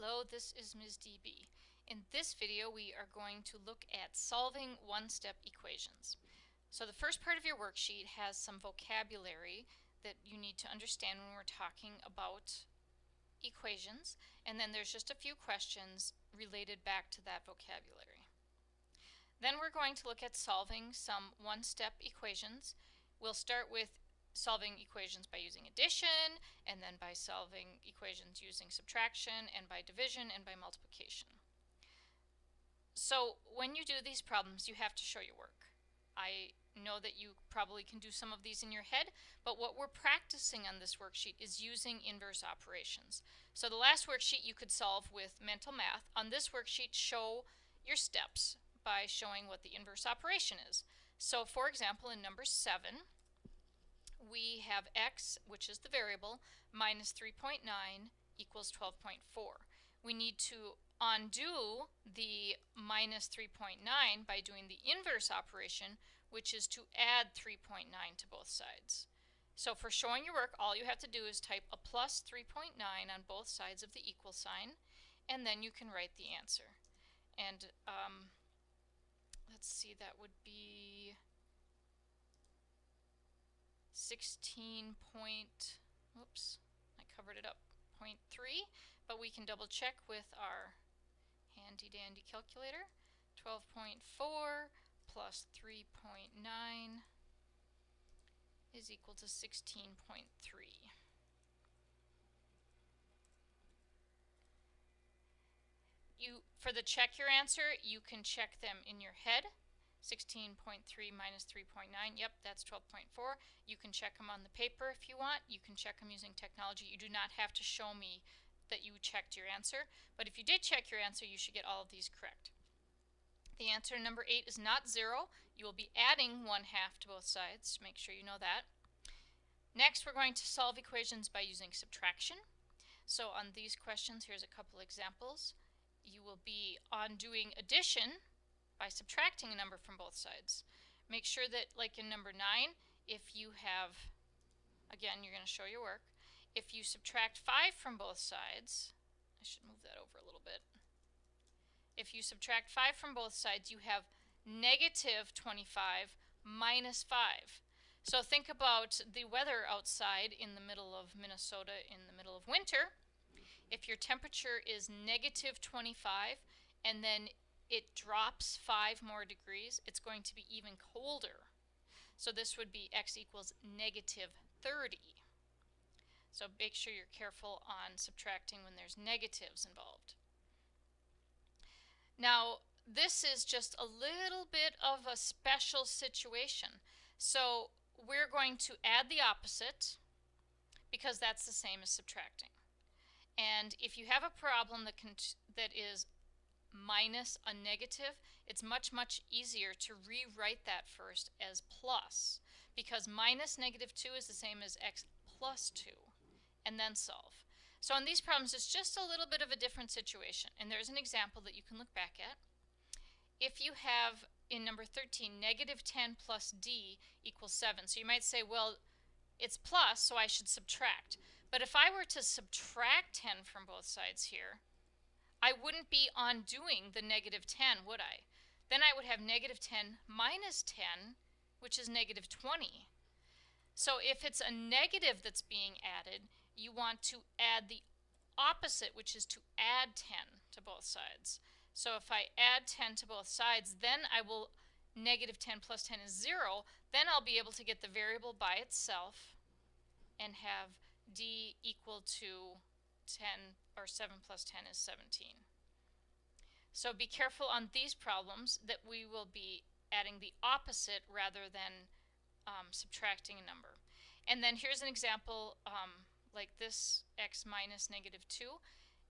Hello, this is Ms. DB. In this video we are going to look at solving one-step equations. So the first part of your worksheet has some vocabulary that you need to understand when we're talking about equations, and then there's just a few questions related back to that vocabulary. Then we're going to look at solving some one-step equations. We'll start with solving equations by using addition, and then by solving equations using subtraction, and by division, and by multiplication. So when you do these problems, you have to show your work. I know that you probably can do some of these in your head, but what we're practicing on this worksheet is using inverse operations. So the last worksheet you could solve with mental math. On this worksheet, show your steps by showing what the inverse operation is. So for example, in number 7, we have x, which is the variable, minus 3.9 equals 12.4. We need to undo the minus 3.9 by doing the inverse operation, which is to add 3.9 to both sides. So for showing your work, all you have to do is type a plus 3.9 on both sides of the equal sign, and then you can write the answer. And let's see, that would be 16 point, oops, I covered it up, 0.3, but we can double check with our handy dandy calculator. 12.4 plus 3.9 is equal to 16.3. For the check your answer, you can check them in your head. 16.3 minus 3.9, yep, that's 12.4. You can check them on the paper if you want. You can check them using technology. You do not have to show me that you checked your answer, but if you did check your answer, you should get all of these correct. The answer number 8 is not 0. You will be adding 1/2 to both sides. Make sure you know that. Next, we're going to solve equations by using subtraction. So on these questions, here's a couple examples. You will be undoing addition by subtracting a number from both sides. Make sure that, like in number 9, if you have, again, you're going to show your work, if you subtract 5 from both sides, I should move that over a little bit. If you subtract 5 from both sides, you have negative 25 minus 5. So think about the weather outside in the middle of Minnesota in the middle of winter. If your temperature is negative 25 and then it drops 5 more degrees, it's going to be even colder. So this would be x equals negative 30. So make sure you're careful on subtracting when there's negatives involved. Now, this is just a little bit of a special situation. So we're going to add the opposite because that's the same as subtracting. And if you have a problem that is minus a negative, it's much easier to rewrite that first as plus, because minus negative 2 is the same as x plus 2, and then solve. So in these problems, it's just a little bit of a different situation, and there's an example that you can look back at. If you have, in number 13, negative 10 plus d equals 7, so you might say, well, it's plus, so I should subtract. But if I were to subtract 10 from both sides here, I wouldn't be undoing the negative 10, would I? Then I would have negative 10 minus 10, which is negative 20. So if it's a negative that's being added, you want to add the opposite, which is to add 10 to both sides. So if I add 10 to both sides, then I will, negative 10 plus 10 is 0, then I'll be able to get the variable by itself and have d equal to 10, or 7 plus 10 is 17. So be careful on these problems that we will be adding the opposite rather than subtracting a number. And then here's an example like this, x minus negative 2.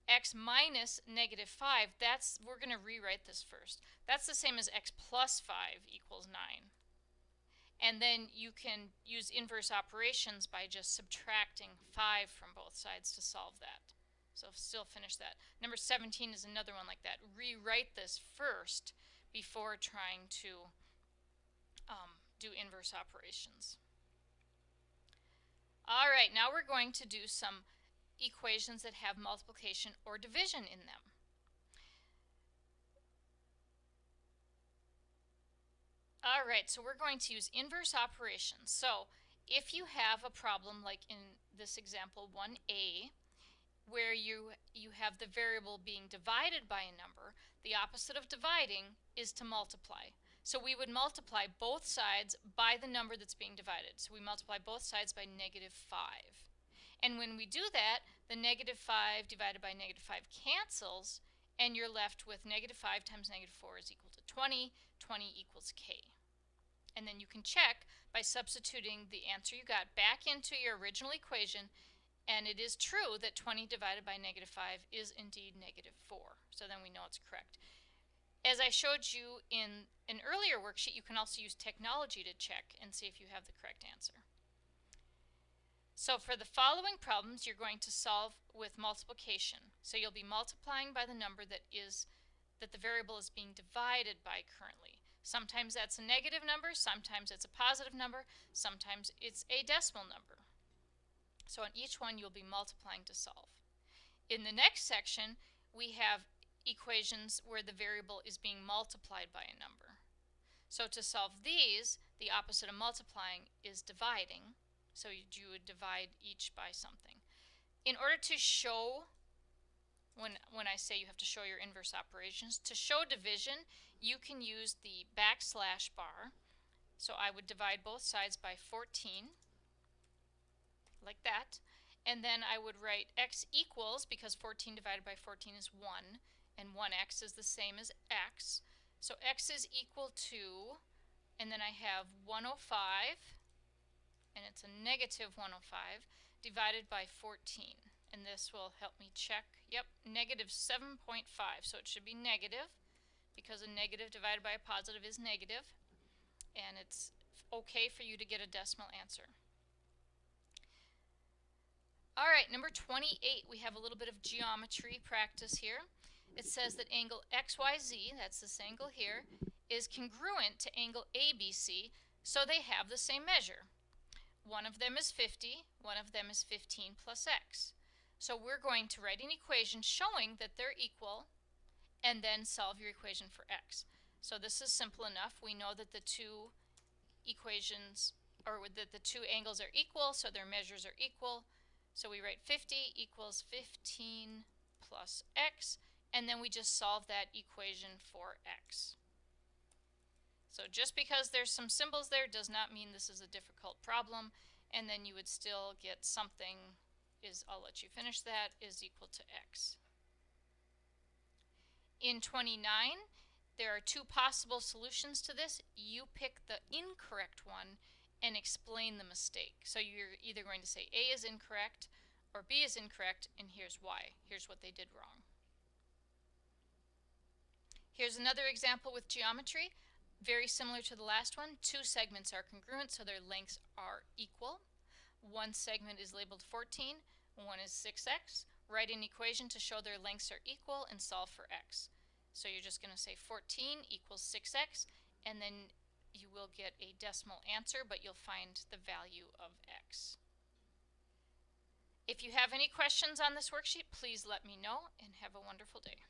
X minus negative 5, we're going to rewrite this first. That's the same as x plus 5 equals 9. And then you can use inverse operations by just subtracting 5 from both sides to solve that. So still finish that. Number 17 is another one like that. Rewrite this first before trying to do inverse operations. All right, now we're going to do some equations that have multiplication or division in them. All right, so we're going to use inverse operations. So if you have a problem like in this example 1a, where you have the variable being divided by a number, the opposite of dividing is to multiply. So we would multiply both sides by the number that's being divided. So we multiply both sides by -5. And when we do that, the -5 divided by -5 cancels, and you're left with -5 times -4 is equal to 20. 20 equals k. And then you can check by substituting the answer you got back into your original equation, and it is true that 20 divided by -5 is indeed -4. So then we know it's correct. As I showed you in an earlier worksheet, you can also use technology to check and see if you have the correct answer. So for the following problems, you're going to solve with multiplication. So you'll be multiplying by the number that the variable is being divided by currently. Sometimes that's a negative number, sometimes it's a positive number, sometimes it's a decimal number. So on each one you'll be multiplying to solve. In the next section, we have equations where the variable is being multiplied by a number. So to solve these, the opposite of multiplying is dividing. So you would divide each by something. In order to show, when I say you have to show your inverse operations, to show division, you can use the backslash bar. So I would divide both sides by 14, like that. And then I would write x equals, because 14 divided by 14 is 1, and 1x is the same as x. So x is equal to, and then I have 105, and it's a -105, divided by 14. And this will help me check. Yep, -7.5. So it should be negative, because a negative divided by a positive is negative. And it's okay for you to get a decimal answer. All right, number 28, we have a little bit of geometry practice here. It says that angle XYZ, that's this angle here, is congruent to angle ABC, so they have the same measure. One of them is 50, one of them is 15 plus x. So we're going to write an equation showing that they're equal, and then solve your equation for x. So this is simple enough. We know that the two equations, or that the two angles are equal, so their measures are equal. So we write 50 equals 15 plus x, and then we just solve that equation for x. So just because there's some symbols there does not mean this is a difficult problem, and then you would still get something, I'll let you finish that, is equal to x. In 29, there are two possible solutions to this. You pick the incorrect one and explain the mistake. So you're either going to say A is incorrect or B is incorrect, and here's why. Here's what they did wrong. Here's another example with geometry. Very similar to the last one. Two segments are congruent, so their lengths are equal. One segment is labeled 14, one is 6x. Write an equation to show their lengths are equal and solve for x. So you're just going to say 14 equals 6x, and then you will get a decimal answer, but you'll find the value of x. If you have any questions on this worksheet, please let me know, and have a wonderful day.